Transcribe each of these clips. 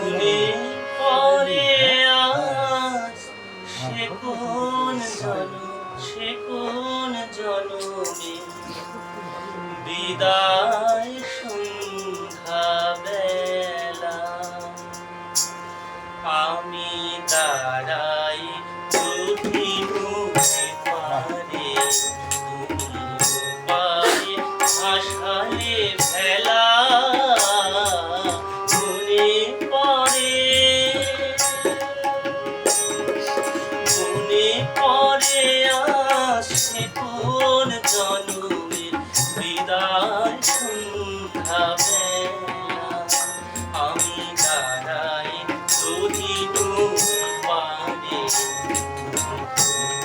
মনে পড়ে আজ সে কোন জনমে বিদায় সন্ধ্যা বেলা আমি দাঁড়াই পারে ভাসালে ভেলা মনে পড়ে আসে কোন জনমের বিদায় সন্ধ্যা বেলা আমি দাঁড়াই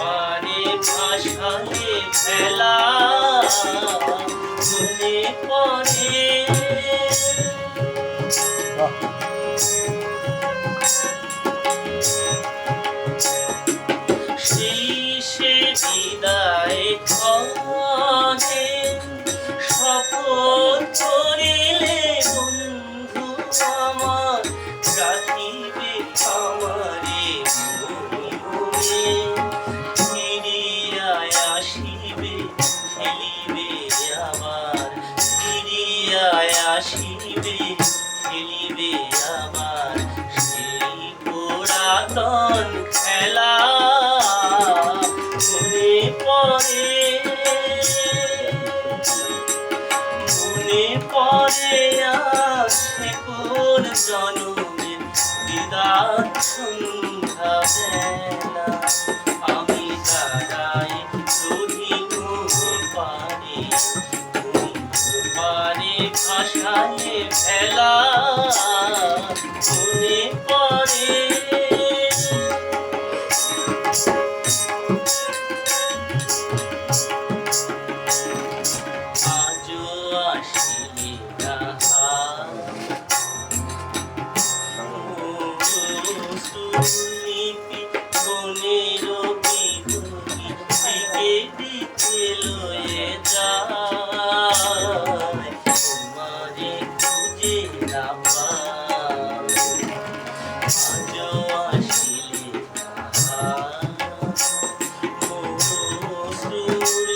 পারে ভাসালে ভেলা মনে পড়ে শেষে বিদায় করে শপথ করিলে বন্ধু আমার রাখিবে আমারে মনে ফিরিয়া আসিবে খেলিবে আবার ফিরিয়া আসিবে খেলিবে আবার সেই পুরাতন খেলা মনে পড়ে আসে কোন জনমের বিদায় সন্ধ্যা বেলা আমি দাঁড়াই পারে ভাসালে ভেলা মনে পড়ে আজও আসিলে লিপি মনের বিধুলি দিকে দিকে লয়ে যায় তোমারে খুঁজে না পাই আজও আসিলে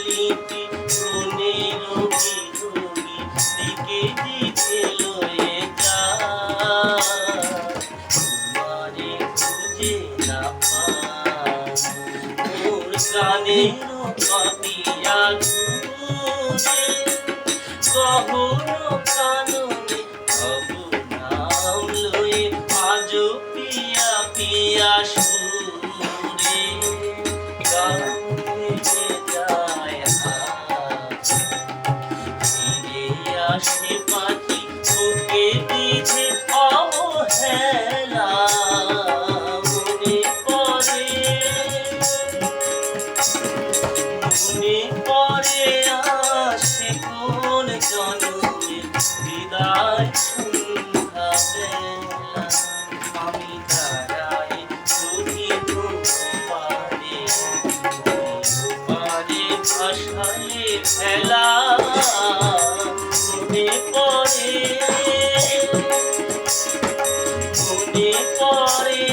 লিপি মনের বিধুলি দিকে দিকে লয়ে যায় তোমারে খুঁজে না পাই মোর গানের পাপিয়া ঘুরে গহন কাননে তবু নাম লয়ে আজো পিয়া পিয়া সুরে গানে যায় ফিরে আসে পাখি ওকে দিছে অবহেলা মনে পড়ে আসে কোন জনমের বিদায় সন্ধ্যা বেলা আমি দাঁড়াই পারে ভাসালে ভেলা মনে পড়ে মনে পড়ে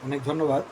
অনেক ধন্যবাদ।